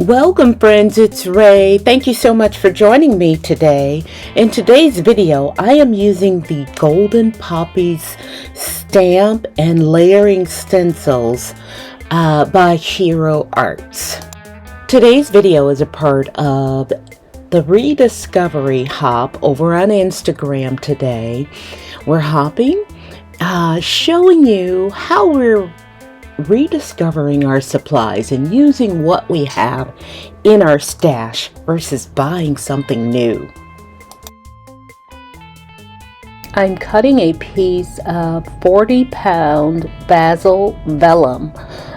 Welcome friends, it's Ray. Thank you so much for joining me today. In today's video, I am using the Golden Poppies stamp and layering stencils by Hero Arts. Today's video is a part of the Rediscovery hop over on Instagram today. We're hopping, showing you how we're rediscovering our supplies and using what we have in our stash versus buying something new. I'm cutting a piece of 40-pound basil vellum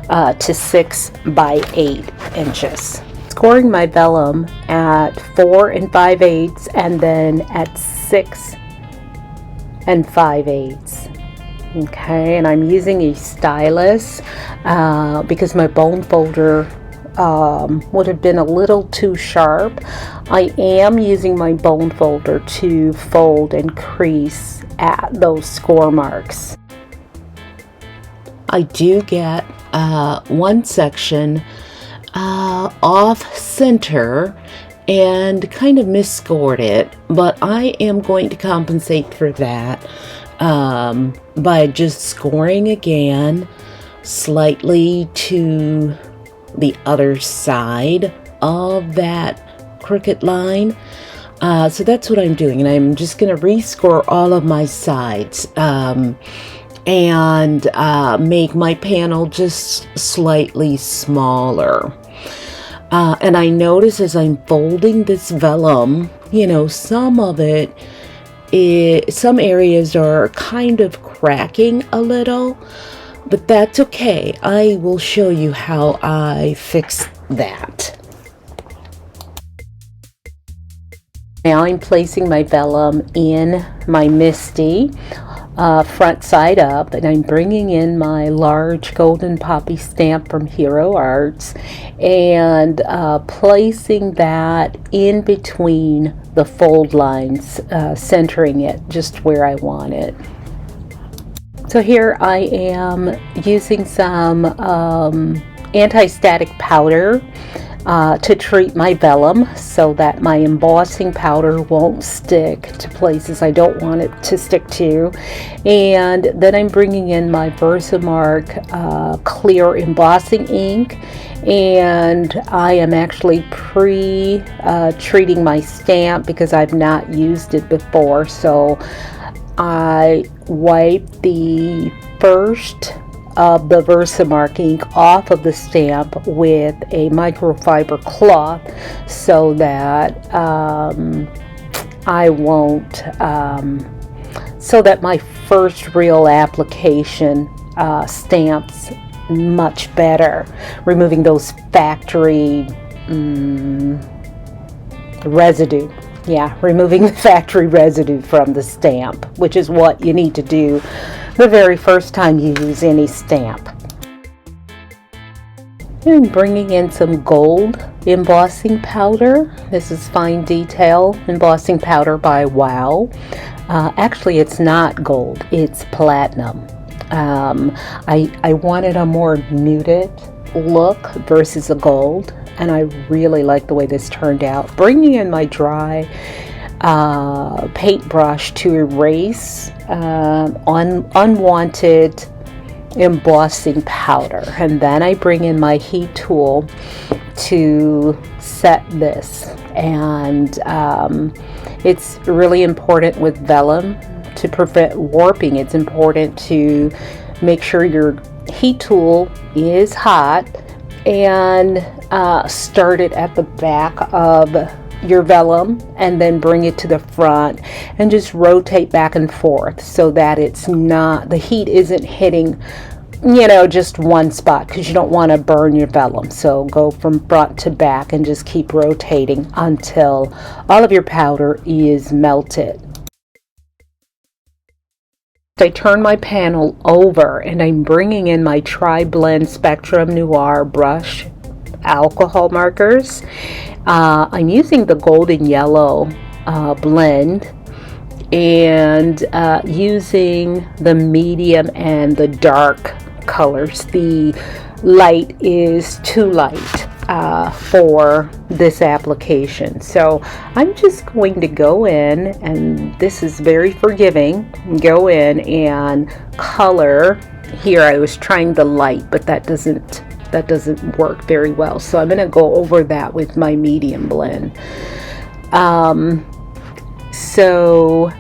to 6 by 8 inches. Scoring my vellum at 4 5/8 and then at 6 5/8. Okay, and I'm using a stylus because my bone folder would have been a little too sharp. I am using my bone folder to fold and crease at those score marks. I do get one section off center and kind of misscored it, but I am going to compensate for that by just scoring again slightly to the other side of that crooked line. So that's what I'm doing, and I'm just going to rescore all of my sides and make my panel just slightly smaller. And I notice as I'm folding this vellum, you know, some of it, some areas are kind of cracking a little, but that's okay. I will show you how I fix that. Now I'm placing my vellum in my Misty front side up, and I'm bringing in my large Golden Poppy stamp from Hero Arts and placing that in between the fold lines, centering it just where I want it. So here I am using some anti-static powder to treat my vellum so that my embossing powder won't stick to places I don't want it to stick to. And then I'm bringing in my Versamark clear embossing ink, and I am actually treating my stamp because I've not used it before. So I wipe the first of the Versamark ink off of the stamp with a microfiber cloth so that I won't, so that my first real application stamps much better, removing those factory residue. Yeah, removing the factory residue from the stamp, which is what you need to do the very first time you use any stamp. And bringing in some gold embossing powder. This is Fine Detail embossing powder by Wow. Actually, it's not gold, it's platinum. I wanted a more muted look versus a gold, and I really like the way this turned out. Bringing in my dry paintbrush to erase unwanted embossing powder, and then I bring in my heat tool to set this. And it's really important with vellum to prevent warping. It's important to make sure your heat tool is hot and start it at the back of your vellum and then bring it to the front and just rotate back and forth so that it's not, the heat isn't hitting, you know, just one spot, because you don't want to burn your vellum. So go from front to back and just keep rotating until all of your powder is melted. I turn my panel over and I'm bringing in my Tri-Blend Spectrum Noir brush alcohol markers. I'm using the golden yellow blend and using the medium and the dark colors. The light is too light. for this application. So I'm just going to go in, and this is very forgiving, go in and color. Here I was trying the light, but that doesn't work very well, so I'm going to go over that with my medium blend. So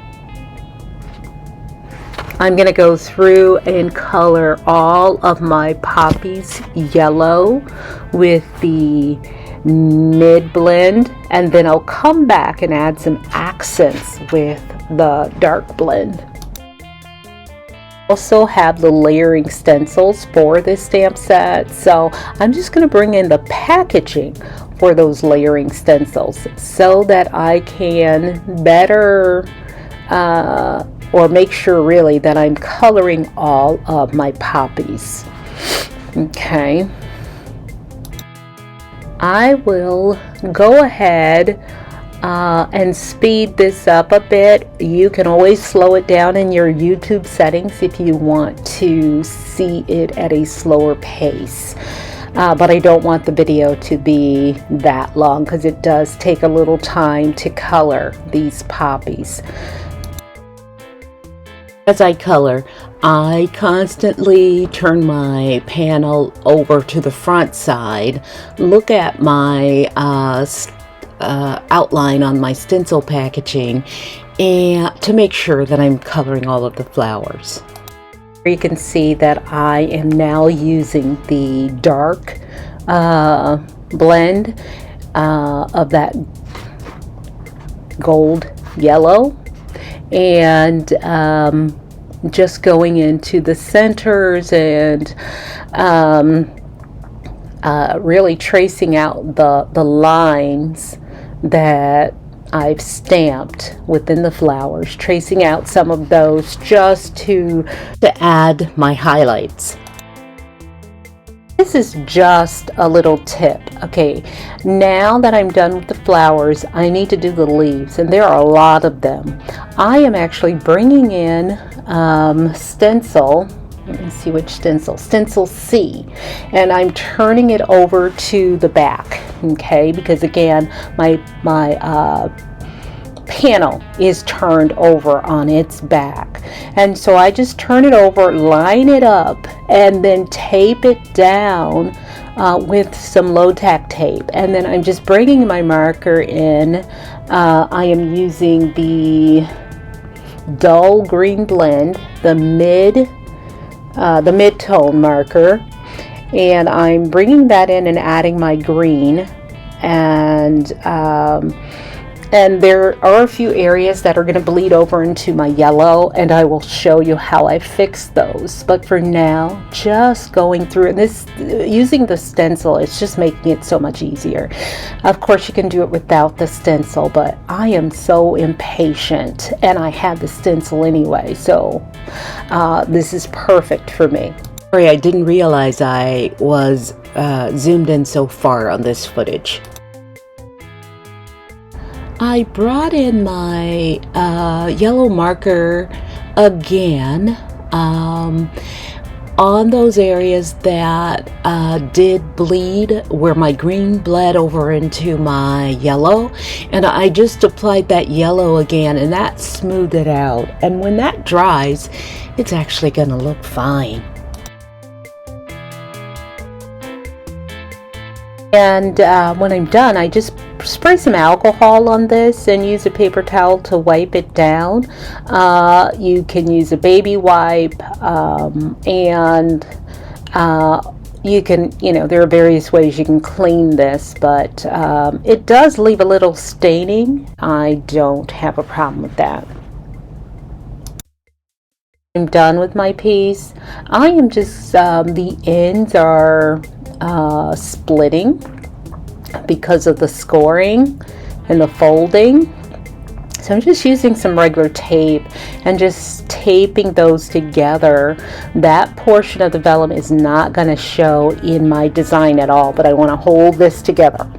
I'm going to go through and color all of my poppies yellow with the mid blend, and then I'll come back and add some accents with the dark blend. Also have the layering stencils for this stamp set, so I'm just going to bring in the packaging for those layering stencils so that I can better or make sure really that I'm coloring all of my poppies. Okay, I will go ahead and speed this up a bit. You can always slow it down in your YouTube settings if you want to see it at a slower pace. But I don't want the video to be that long because it does take a little time to color these poppies. As I color, I constantly turn my panel over to the front side, look at my outline on my stencil packaging, and to make sure that I'm coloring all of the flowers. You can see that I am now using the dark blend of that gold yellow, and just going into the centers and really tracing out the lines that I've stamped within the flowers, tracing out some of those just to add my highlights. This is just a little tip. Okay, now that I'm done with the flowers, I need to do the leaves, and there are a lot of them. I am actually bringing in stencil. Let me see which stencil. Stencil C, and I'm turning it over to the back. Okay, because again, my panel is turned over on its back, and so I just turn it over, line it up, and then tape it down with some low tack tape, and then I'm just bringing my marker in. I am using the dull green blend, the mid-tone marker, and I'm bringing that in and adding my green, and there are a few areas that are going to bleed over into my yellow, and I will show you how I fix those. But for now, just going through, and this, using the stencil, it's just making it so much easier. Of course, you can do it without the stencil, but I am so impatient, and I have the stencil anyway, so this is perfect for me. Sorry, I didn't realize I was zoomed in so far on this footage. I brought in my yellow marker again on those areas that did bleed, where my green bled over into my yellow, and I just applied that yellow again, and that smoothed it out. And when that dries, it's actually going to look fine. And when I'm done, I just spray some alcohol on this and use a paper towel to wipe it down. You can use a baby wipe, and you can, there are various ways you can clean this, but it does leave a little staining. I don't have a problem with that. I'm done with my piece. I am just, the ends are splitting because of the scoring and the folding, so I'm just using some regular tape and just taping those together. That portion of the vellum is not going to show in my design at all, but I want to hold this together.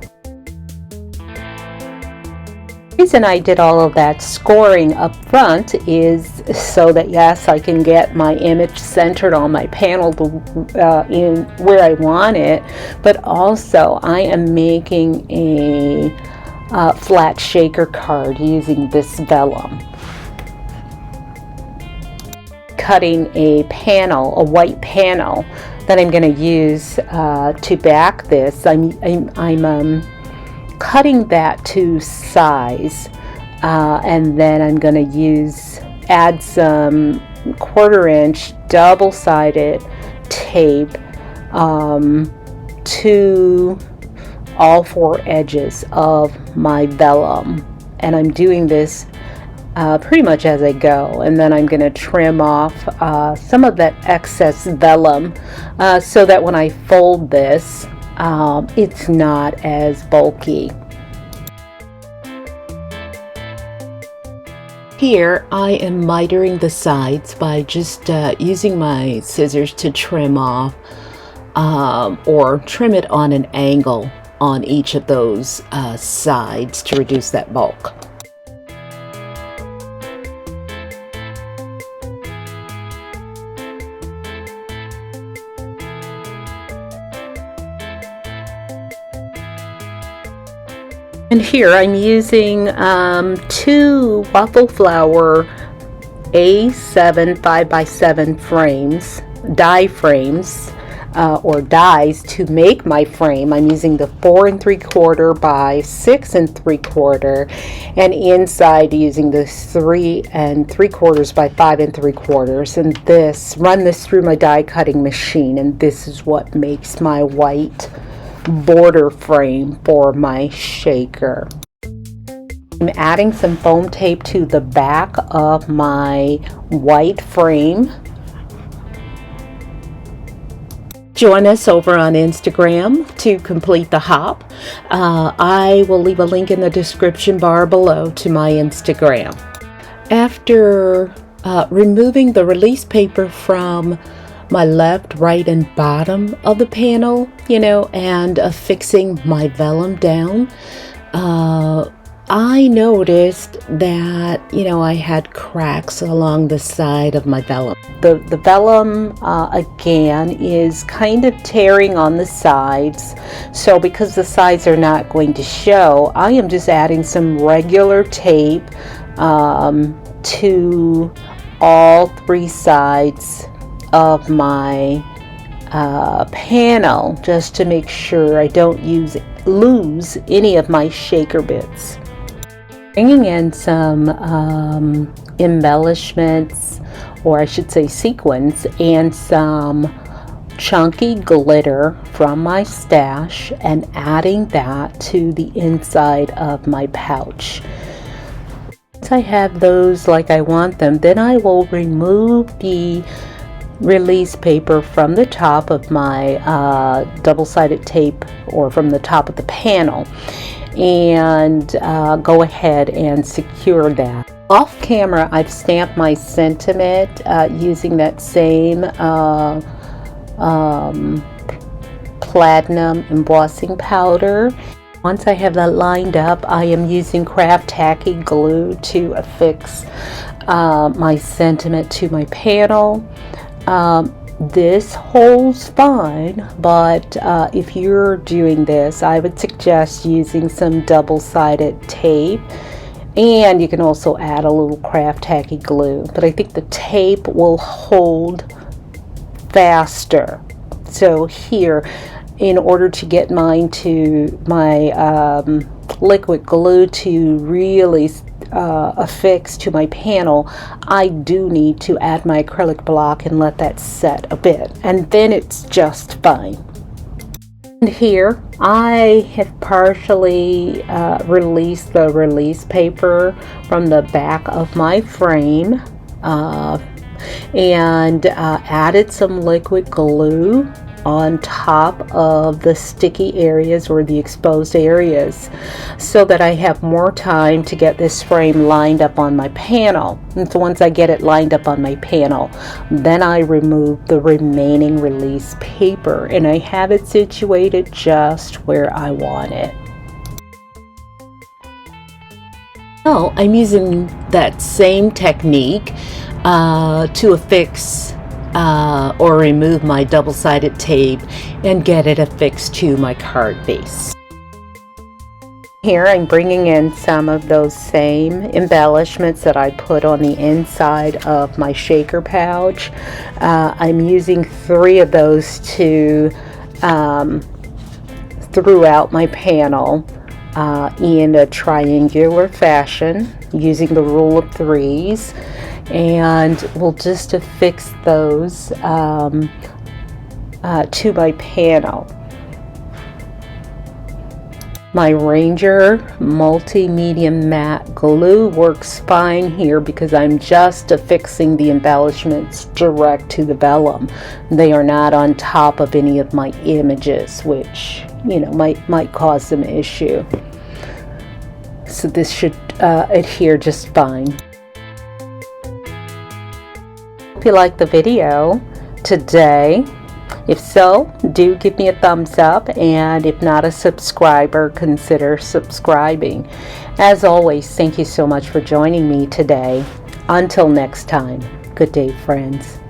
The reason I did all of that scoring up front is so that, yes, I can get my image centered on my panel in where I want it, but also I am making a flat shaker card using this vellum. Cutting a panel, a white panel that I'm going to use to back this. I'm cutting that to size, and then I'm going to add some 1/4-inch double-sided tape to all 4 edges of my vellum, and I'm doing this pretty much as I go, and then I'm going to trim off some of that excess vellum so that when I fold this, it's not as bulky. Here I am mitering the sides by just using my scissors to trim off or trim it on an angle on each of those sides to reduce that bulk. And here I'm using 2 waffle flower A7 5x7 frames, die frames, or dies to make my frame. I'm using the 4 3/4 by 6 3/4, and inside using the 3 3/4 by 5 3/4. And run this through my die cutting machine, and this is what makes my white border frame for my shaker. I'm adding some foam tape to the back of my white frame. Join us over on Instagram to complete the hop. I will leave a link in the description bar below to my Instagram. After removing the release paper from my left, right, and bottom of the panel, and affixing my vellum down, I noticed that, I had cracks along the side of my vellum. The vellum, again, is kind of tearing on the sides. So because the sides are not going to show, I am just adding some regular tape to all 3 sides of my panel, just to make sure I don't lose any of my shaker bits. Bringing in some embellishments, or I should say sequins, and some chunky glitter from my stash, and adding that to the inside of my pouch. Once I have those like I want them, then I will remove the release paper from the top of my double-sided tape, or from the top of the panel, and go ahead and secure that. Off camera, I've stamped my sentiment using that same platinum embossing powder. Once I have that lined up, I am using craft tacky glue to affix my sentiment to my panel. This holds fine, but if you're doing this, I would suggest using some double-sided tape, and you can also add a little craft tacky glue, but I think the tape will hold faster. So here, in order to get my liquid glue to really affix to my panel, I do need to add my acrylic block and let that set a bit, and then it's just fine. And here I have partially released the release paper from the back of my frame, and added some liquid glue on top of the sticky areas or the exposed areas, so that I have more time to get this frame lined up on my panel. And so once I get it lined up on my panel, then I remove the remaining release paper, and I have it situated just where I want it. Well, I'm using that same technique to affix or remove my double-sided tape and get it affixed to my card base. Here I'm bringing in some of those same embellishments that I put on the inside of my shaker pouch. I'm using 3 of those to throughout my panel in a triangular fashion using the rule of 3s, and we'll just affix those to my panel. My Ranger multi-medium matte glue works fine here because I'm just affixing the embellishments direct to the vellum. They are not on top of any of my images, which, you know, might cause some issue. So this should adhere just fine. Hope you liked the video today. If so, do give me a thumbs up, and if not a subscriber, consider subscribing. As always, thank you so much for joining me today. Until next time, good day, friends.